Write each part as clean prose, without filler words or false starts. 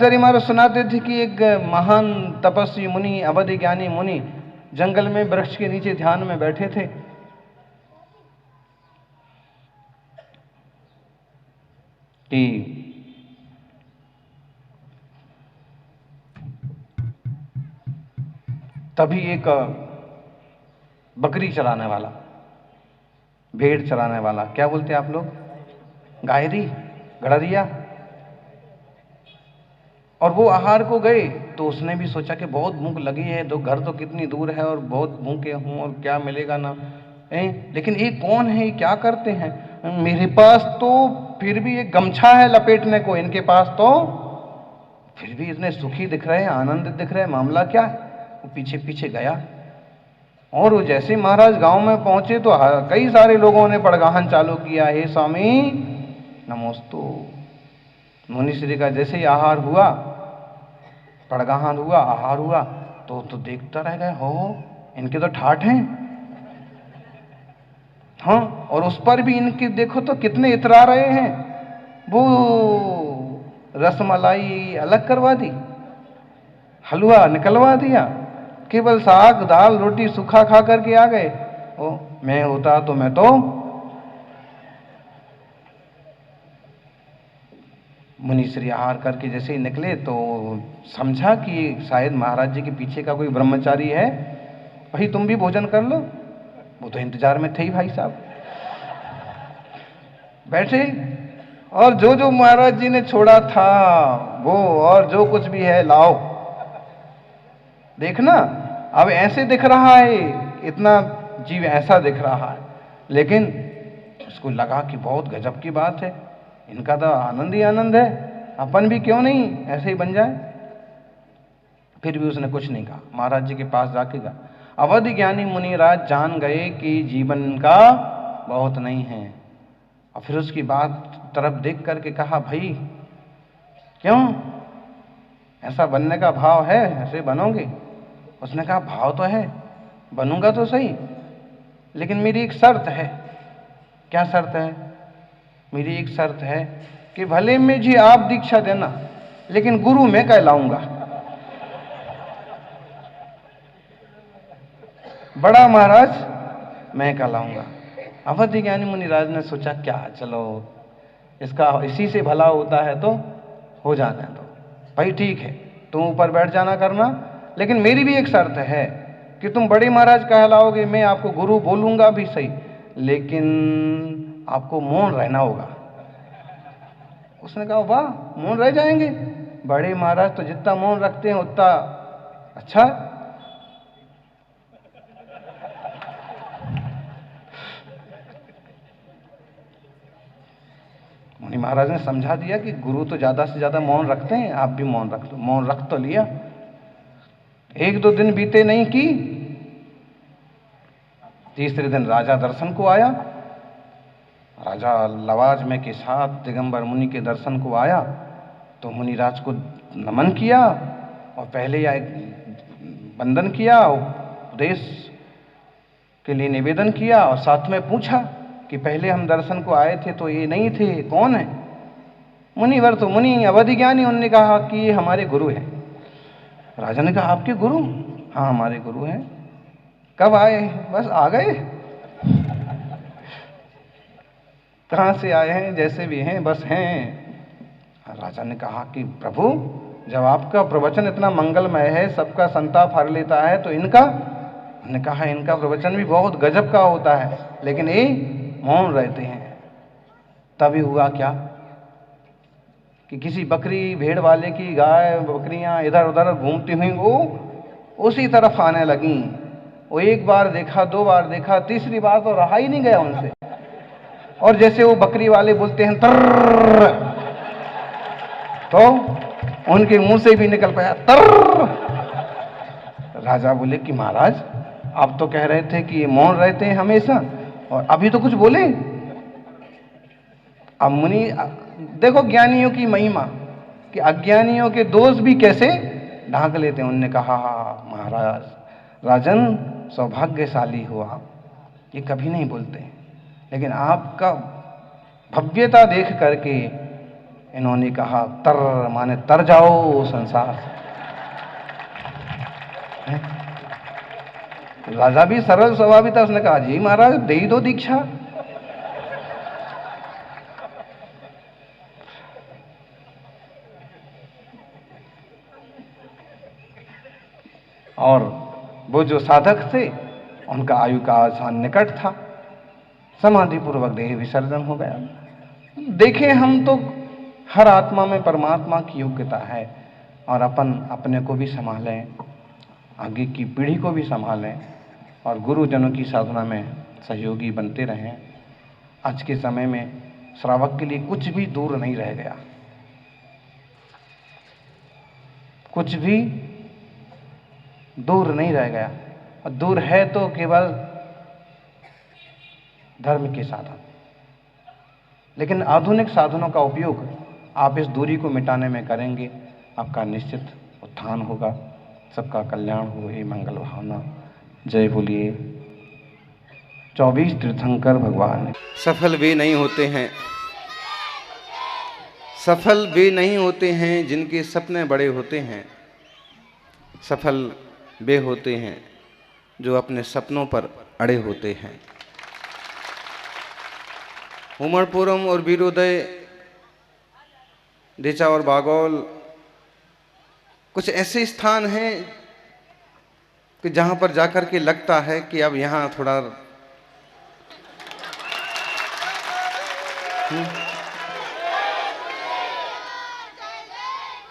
आचार्य महाराज सुनाते थे कि एक महान तपस्वी मुनि, अवधि ज्ञानी मुनि जंगल में वृक्ष के नीचे ध्यान में बैठे थे। कि तभी एक बकरी चराने वाला, भेड़ चराने वाला, क्या बोलते हैं आप लोग, गायरी, गड़रिया, और वो आहार को गए तो उसने भी सोचा कि बहुत भूख लगी है, तो घर तो कितनी दूर है और बहुत भूखे हूं और क्या मिलेगा ना, लेकिन ये कौन है, ये क्या करते हैं, मेरे पास तो फिर भी एक गमछा है लपेटने को, इनके पास तो फिर भी इतने सुखी दिख रहे हैं, आनंदित दिख रहे हैं, मामला क्या है। वो पीछे पीछे गया और वो जैसे महाराज गांव में पहुंचे तो कई सारे लोगों ने पड़गाहन चालू किया, हे स्वामी नमोस्तु। मुनि श्री का जैसे ही आहार हुआ, पड़गाहन हुआ, आहार हुआ, तो देखता रह गए, हो इनके तो ठाठ हैं, हाँ, और उस पर भी इनके देखो तो कितने इतरा रहे हैं। वो रसमलाई अलग करवा दी, हलवा निकलवा दिया, केवल साग दाल रोटी सूखा खा करके आ गए। ओ मैं होता तो मैं तो मुनि श्री आहार करके जैसे ही निकले तो समझा कि शायद महाराज जी के पीछे का कोई ब्रह्मचारी है, भाई तुम भी भोजन कर लो। वो तो इंतजार में थे ही भाई साहब, बैठे, और जो जो महाराज जी ने छोड़ा था वो, और जो कुछ भी है लाओ। देखना अब ऐसे दिख रहा है, इतना जीव ऐसा दिख रहा है, लेकिन उसको लगा कि बहुत गजब की बात है, इनका तो आनंद ही आनंद है, अपन भी क्यों नहीं ऐसे ही बन जाए। फिर भी उसने कुछ नहीं कहा, महाराज जी के पास जाके कहा। अवधि ज्ञानी मुनिराज जान गए कि जीवन का बहुत नहीं है, और फिर उसकी बात तरफ देख करके कहा, भाई क्यों ऐसा बनने का भाव है, ऐसे बनोगे? उसने कहा भाव तो है, बनूंगा तो सही, लेकिन मेरी एक शर्त है। क्या शर्त है? मेरी एक शर्त है कि भले मुझे आप दीक्षा देना, लेकिन गुरु मैं कहलाऊंगा। बड़ा महाराज मैं कहलाऊंगा। अवधि ज्ञानी मुनिराज ने सोचा क्या, चलो इसका इसी से भला होता है तो हो जाने दो, भाई ठीक है, तुम ऊपर बैठ जाना करना, लेकिन मेरी भी एक शर्त है कि तुम बड़े महाराज कहलाओगे, मैं आपको गुरु बोलूंगा भी सही, लेकिन आपको मौन रहना होगा। उसने कहा वाह, मौन रह जाएंगे? बड़े महाराज तो जितना मौन रखते हैं उतना अच्छा। मुनि महाराज ने समझा दिया कि गुरु तो ज्यादा से ज्यादा मौन रखते हैं, आप भी मौन रख लो। मौन रख तो लिया। एक दो दिन बीते नहीं कि तीसरे दिन राजा दर्शन को आया। राजा लवाजमे के साथ दिगंबर मुनि के दर्शन को आया तो मुनिराज को नमन किया और पहले वंदन किया, उपदेश के लिए निवेदन किया, और साथ में पूछा कि पहले हम दर्शन को आए थे तो ये नहीं थे, कौन है? मुनिवर तो मुनि अवधि ज्ञानी। उन्होंने कहा कि ये हमारे गुरु हैं। राजा ने कहा आपके गुरु? हाँ हमारे गुरु हैं। कब आए? बस आ गए। कहाँ से आए हैं? जैसे भी हैं बस हैं। राजा ने कहा कि प्रभु जब आपका प्रवचन इतना मंगलमय है, सबका संताप हर लेता है, तो इनका? उन्होंने कहा इनका प्रवचन भी बहुत गजब का होता है, लेकिन ये मौन रहते हैं। तभी हुआ क्या कि किसी बकरी भेड़ वाले की गाय बकरियां इधर उधर घूमती हुई वो उसी तरफ आने लगी। वो एक बार देखा, दो बार देखा, तीसरी बार तो रहा ही नहीं गया उनसे, और जैसे वो बकरी वाले बोलते हैं तर, तो उनके मुंह से भी निकल पाया तर। राजा बोले कि महाराज आप तो कह रहे थे कि ये मौन रहते हैं हमेशा, और अभी तो कुछ बोले। अब मुनि देखो ज्ञानियों की महिमा कि अज्ञानियों के दोष भी कैसे ढांक लेते हैं। उन्होंने कहा महाराज राजन सौभाग्यशाली हो आप, ये कभी नहीं बोलते, लेकिन आपका भव्यता देख करके इन्होंने कहा तर माने तर जाओ संसार से। राजा भी सरल स्वभाव था, उसने कहा जी महाराज दे ही दो दीक्षा। और वो जो साधक थे उनका आयु का अवसान निकट था, समाधि पूर्वक देह विसर्जन हो गया। देखें हम तो हर आत्मा में परमात्मा की योग्यता है, और अपन अपने को भी संभालें, आगे की पीढ़ी को भी संभालें, और गुरुजनों की साधना में सहयोगी बनते रहें। आज के समय में श्रावक के लिए कुछ भी दूर नहीं रह गया, कुछ भी दूर नहीं रह गया, और दूर है तो केवल धर्म के साधन। लेकिन आधुनिक साधनों का उपयोग आप इस दूरी को मिटाने में करेंगे, आपका निश्चित उत्थान होगा, सबका कल्याण हो, ये मंगल भावना। जय बोलिए 24 तीर्थंकर भगवान। सफल वे नहीं होते हैं, सफल वे नहीं होते हैं जिनके सपने बड़े होते हैं, सफल वे होते हैं जो अपने सपनों पर अड़े होते हैं। उमरपुरम और वीरोदय, डेचा और बागौल कुछ ऐसे स्थान हैं कि जहां पर जाकर के लगता है कि अब यहां थोड़ा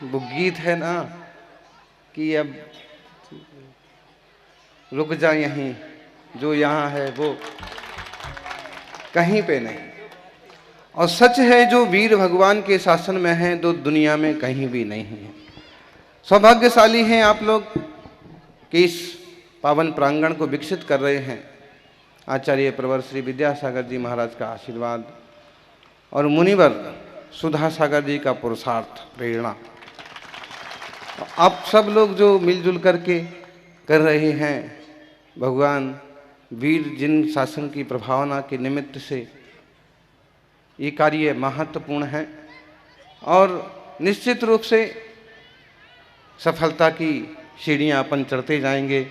वो गीत है ना कि अब रुक जा यहीं, जो यहाँ है वो कहीं पे नहीं। और सच है जो वीर भगवान के शासन में है तो दुनिया में कहीं भी नहीं है। सौभाग्यशाली हैं आप लोग कि इस पावन प्रांगण को विकसित कर रहे हैं। आचार्य प्रवर श्री विद्यासागर जी महाराज का आशीर्वाद और मुनिवर सुधा सागर जी का पुरुषार्थ प्रेरणा, आप सब लोग जो मिलजुल करके कर रहे हैं, भगवान वीर जिन शासन की प्रभावना के निमित्त से ये कार्य महत्वपूर्ण है और निश्चित रूप से सफलता की सीढ़ियां अपन चढ़ते जाएंगे।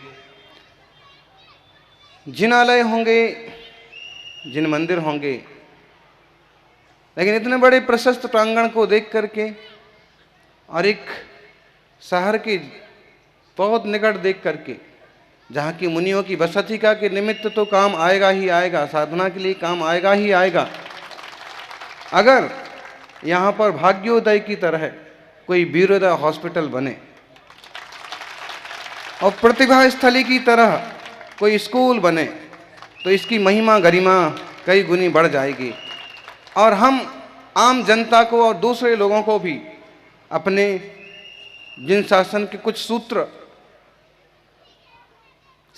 जिन आलय होंगे, जिन मंदिर होंगे, लेकिन इतने बड़े प्रशस्त प्रांगण को देख करके और एक शहर के बहुत निकट देख करके, जहाँ की मुनियों की बसती का के निमित्त तो काम आएगा ही आएगा, साधना के लिए काम आएगा ही आएगा। अगर यहाँ पर भाग्योदय की तरह कोई वीरोदय हॉस्पिटल बने और प्रतिभा स्थली की तरह कोई स्कूल बने तो इसकी महिमा गरिमा कई गुनी बढ़ जाएगी और हम आम जनता को और दूसरे लोगों को भी अपने जिन शासन के कुछ सूत्र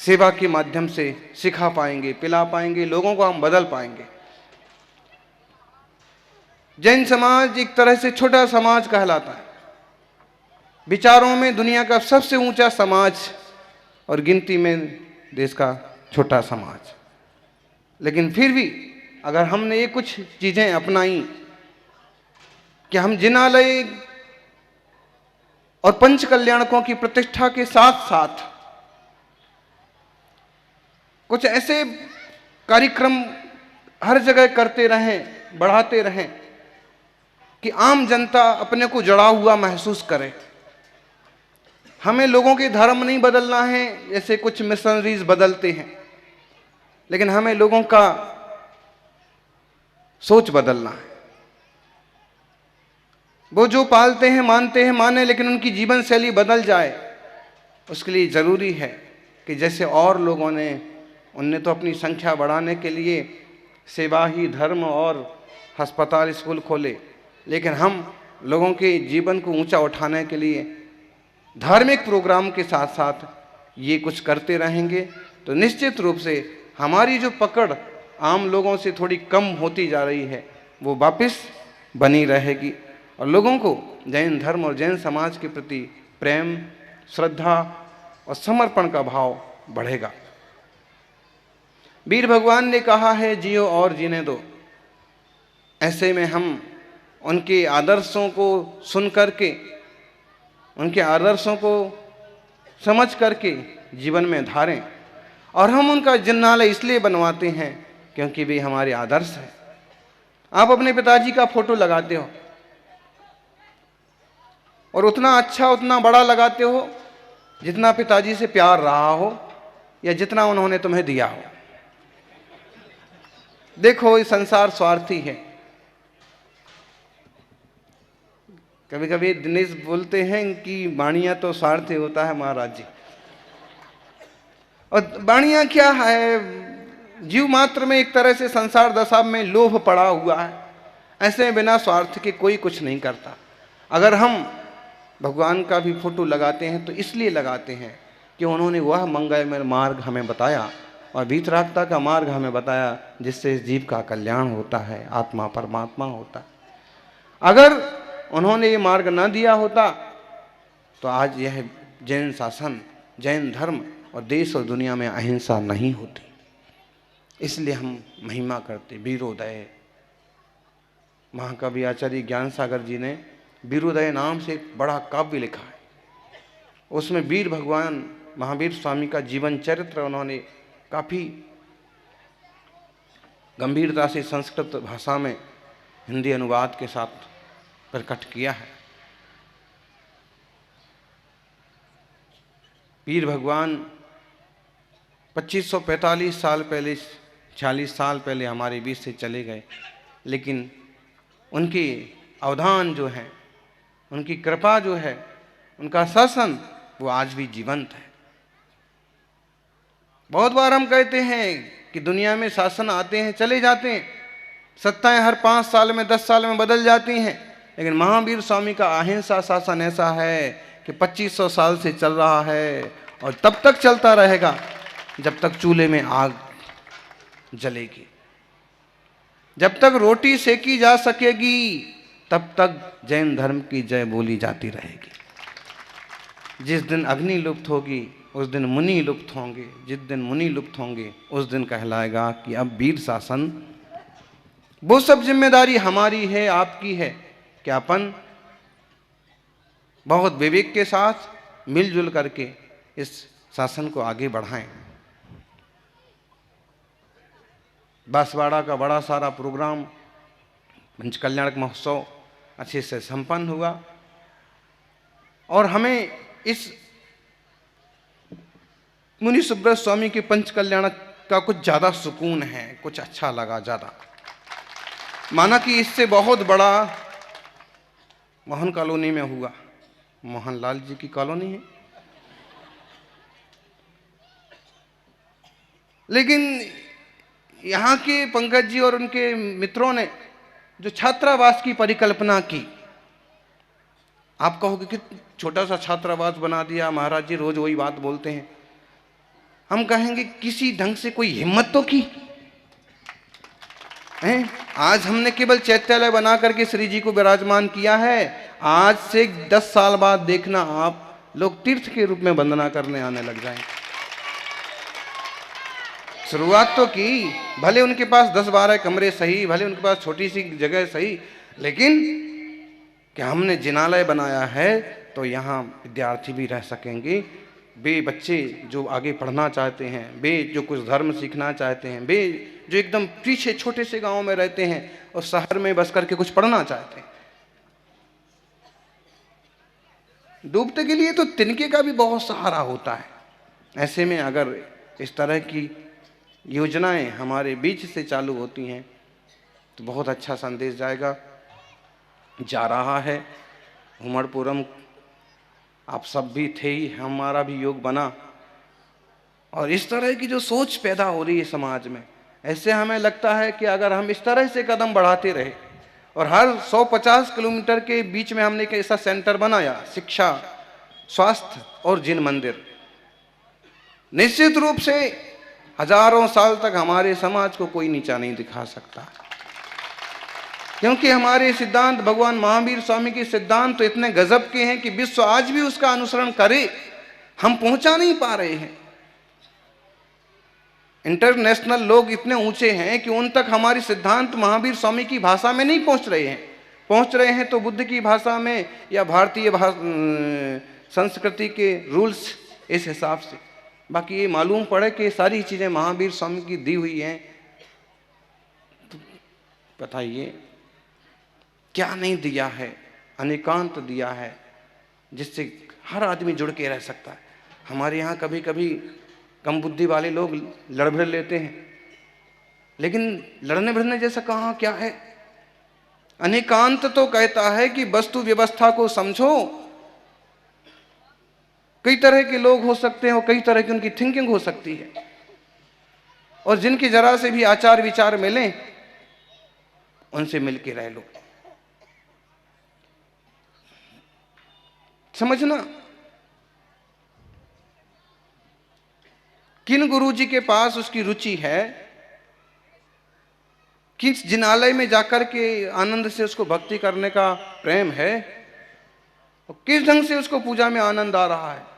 सेवा के माध्यम से सिखा पाएंगे, पिला पाएंगे, लोगों को हम बदल पाएंगे। जैन समाज एक तरह से छोटा समाज कहलाता है, विचारों में दुनिया का सबसे ऊंचा समाज और गिनती में देश का छोटा समाज। लेकिन फिर भी अगर हमने ये कुछ चीजें अपनाई कि हम जिनालय और पंच कल्याणकों की प्रतिष्ठा के साथ साथ कुछ ऐसे कार्यक्रम हर जगह करते रहें, बढ़ाते रहें कि आम जनता अपने को जड़ा हुआ महसूस करे। हमें लोगों के धर्म नहीं बदलना है जैसे कुछ मिशनरीज बदलते हैं, लेकिन हमें लोगों का सोच बदलना है। वो जो पालते हैं, मानते हैं, माने, लेकिन उनकी जीवन शैली बदल जाए। उसके लिए जरूरी है कि जैसे और लोगों ने, उनने तो अपनी संख्या बढ़ाने के लिए सेवा ही धर्म और अस्पताल स्कूल खोले, लेकिन हम लोगों के जीवन को ऊंचा उठाने के लिए धार्मिक प्रोग्राम के साथ साथ ये कुछ करते रहेंगे तो निश्चित रूप से हमारी जो पकड़ आम लोगों से थोड़ी कम होती जा रही है वो वापस बनी रहेगी और लोगों को जैन धर्म और जैन समाज के प्रति प्रेम, श्रद्धा और समर्पण का भाव बढ़ेगा। वीर भगवान ने कहा है जियो और जीने दो। ऐसे में हम उनके आदर्शों को सुन करके, उनके आदर्शों को समझ करके जीवन में धारें। और हम उनका जिन्नालय इसलिए बनवाते हैं क्योंकि वे हमारे आदर्श हैं। आप अपने पिताजी का फोटो लगाते हो और उतना अच्छा, उतना बड़ा लगाते हो जितना पिताजी से प्यार रहा हो या जितना उन्होंने तुम्हें दिया हो। देखो, ये संसार स्वार्थी है। कभी कभी दिनेश बोलते हैं कि बाणिया तो स्वार्थी होता है महाराज जी। और बाणिया क्या है, जीव मात्र में एक तरह से संसार दशा में लोभ पड़ा हुआ है। ऐसे बिना स्वार्थ के कोई कुछ नहीं करता। अगर हम भगवान का भी फोटो लगाते हैं तो इसलिए लगाते हैं कि उन्होंने वह मंगलमय मार्ग हमें बताया और वीतरागता का मार्ग हमें बताया जिससे इस जीव का कल्याण होता है, आत्मा परमात्मा होता है। अगर उन्होंने ये मार्ग न दिया होता तो आज यह जैन शासन, जैन धर्म और देश और दुनिया में अहिंसा नहीं होती। इसलिए हम महिमा करते। वीरोदय, महाकवि आचार्य ज्ञान सागर जी ने वीरोदय नाम से एक बड़ा काव्य लिखा है। उसमें वीर भगवान महावीर स्वामी का जीवन चरित्र उन्होंने काफ़ी गंभीरता से संस्कृत भाषा में हिंदी अनुवाद के साथ प्रकट किया है। वीर भगवान 2545 साल पहले, 46 साल पहले हमारे बीच से चले गए, लेकिन उनकी अवदान जो है, उनकी कृपा जो है, उनका शासन वो आज भी जीवंत है। बहुत बार हम कहते हैं कि दुनिया में शासन आते हैं चले जाते हैं, सत्ताएं हर 5 साल में 10 साल में बदल जाती हैं, लेकिन महावीर स्वामी का अहिंसा शासन ऐसा है कि 2500 साल से चल रहा है और तब तक चलता रहेगा जब तक चूल्हे में आग जलेगी, जब तक रोटी सेकी जा सकेगी तब तक जैन धर्म की जय बोली जाती रहेगी। जिस दिन अग्नि लुप्त होगी उस दिन मुनि लुप्त होंगे, जिस दिन मुनि लुप्त होंगे उस दिन कहलाएगा कि अब वीर शासन। वो सब जिम्मेदारी हमारी है, आपकी है कि अपन बहुत विवेक के साथ मिलजुल करके इस शासन को आगे बढ़ाएं। बांसवाड़ा का बड़ा सारा प्रोग्राम, पंचकल्याणक महोत्सव अच्छे से संपन्न हुआ और हमें इस मुनि सुब्रत स्वामी के पंचकल्याणक का कुछ ज़्यादा सुकून है, कुछ अच्छा लगा ज़्यादा। माना कि इससे बहुत बड़ा मोहन कॉलोनी में हुआ, मोहनलाल जी की कॉलोनी है, लेकिन यहाँ के पंकज जी और उनके मित्रों ने जो छात्रावास की परिकल्पना की, आप कहोगे कि छोटा सा छात्रावास बना दिया महाराज जी, रोज वही बात बोलते हैं। हम कहेंगे किसी ढंग से कोई हिम्मत तो की है। आज हमने केवल चैत्यालय बना करके श्री जी को विराजमान किया है। आज से 10 साल बाद देखना आप लोग तीर्थ के रूप में वंदना करने आने लग जाएंगे। शुरुआत तो की, भले उनके पास 10-12 कमरे सही, भले उनके पास छोटी सी जगह सही, लेकिन कि हमने जिनालय बनाया है तो यहाँ विद्यार्थी भी रह सकेंगे। वे बच्चे जो आगे पढ़ना चाहते हैं, वे जो कुछ धर्म सीखना चाहते हैं, वे जो एकदम पीछे छोटे से गांव में रहते हैं और शहर में बस करके कुछ पढ़ना चाहते हैं। डूबते के लिए तो तिनके का भी बहुत सहारा होता है। ऐसे में अगर इस तरह की योजनाएं हमारे बीच से चालू होती हैं तो बहुत अच्छा संदेश जाएगा, जा रहा है। उमड़पुरम आप सब भी थे ही, हमारा भी योग बना और इस तरह की जो सोच पैदा हो रही है समाज में, ऐसे हमें लगता है कि अगर हम इस तरह से कदम बढ़ाते रहे और हर 150 किलोमीटर के बीच में हमने एक ऐसा सेंटर बनाया, शिक्षा, स्वास्थ्य और जिन मंदिर, निश्चित रूप से हजारों साल तक हमारे समाज को कोई नीचा नहीं दिखा सकता, क्योंकि हमारे सिद्धांत, भगवान महावीर स्वामी के सिद्धांत तो इतने गजब के हैं कि विश्व आज भी उसका अनुसरण करे, हम पहुंचा नहीं पा रहे हैं। इंटरनेशनल लोग इतने ऊंचे हैं कि उन तक हमारी सिद्धांत महावीर स्वामी की भाषा में नहीं पहुंच रहे हैं। पहुंच रहे हैं तो बुद्ध की भाषा में या भारतीय संस्कृति के रूल्स इस हिसाब से। बाकी ये मालूम पड़े कि सारी चीज़ें महावीर स्वामी की दी हुई हैं, तो बताइए क्या नहीं दिया है? अनेकांत दिया है जिससे हर आदमी जुड़ के रह सकता है। हमारे यहाँ कभी कभी कम बुद्धि वाले लोग लड़ भिड़ लेते हैं, लेकिन लड़ने भिड़ने जैसा कहाँ क्या है? अनेकांत तो कहता है कि वस्तु व्यवस्था को समझो। कई तरह के लोग हो सकते हैं और कई तरह की उनकी थिंकिंग हो सकती है, और जिनके जरा से भी आचार विचार मिले उनसे मिलके रह लो। समझना, किन गुरुजी के पास उसकी रुचि है, किस जिनालय में जाकर के आनंद से उसको भक्ति करने का प्रेम है, और किस ढंग से उसको पूजा में आनंद आ रहा है,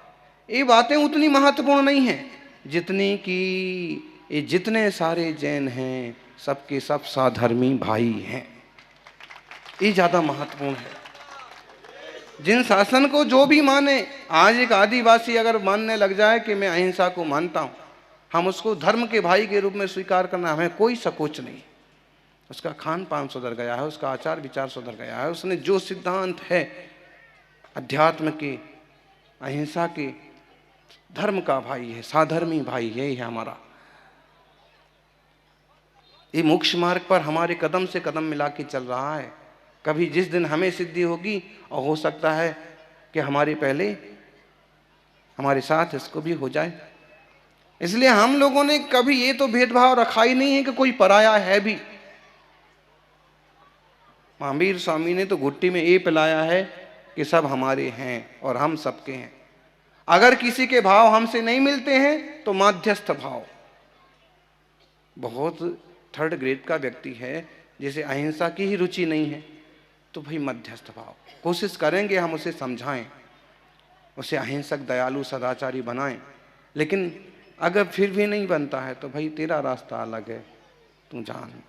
ये बातें उतनी महत्वपूर्ण नहीं है जितनी कि ये जितने सारे जैन हैं सबके सब साधर्मी भाई हैं, ये ज्यादा महत्वपूर्ण है। जिन शासन को जो भी माने, आज एक आदिवासी अगर मानने लग जाए कि मैं अहिंसा को मानता हूं, हम उसको धर्म के भाई के रूप में स्वीकार करना हमें कोई संकोच नहीं। उसका खान पान सुधर गया है, उसका आचार विचार सुधर गया है, उसने जो सिद्धांत है अध्यात्म के, अहिंसा के, धर्म का भाई है, साधर्मी भाई है, ये हमारा। ये मोक्ष मार्ग पर हमारे कदम से कदम मिला के चल रहा है। कभी जिस दिन हमें सिद्धि होगी, और हो सकता है कि हमारे पहले हमारे साथ इसको भी हो जाए। इसलिए हम लोगों ने कभी ये तो भेदभाव रखा ही नहीं है कि कोई पराया है भी। महावीर स्वामी ने तो घुट्टी में ये पिलाया है कि सब हमारे हैं और हम सबके हैं। अगर किसी के भाव हमसे नहीं मिलते हैं तो मध्यस्थ भाव, बहुत थर्ड ग्रेड का व्यक्ति है जिसे अहिंसा की ही रुचि नहीं है, तो भाई मध्यस्थ भाव कोशिश करेंगे हम उसे समझाएं, उसे अहिंसक दयालु सदाचारी बनाएं। लेकिन अगर फिर भी नहीं बनता है तो भाई तेरा रास्ता अलग है, तू जान।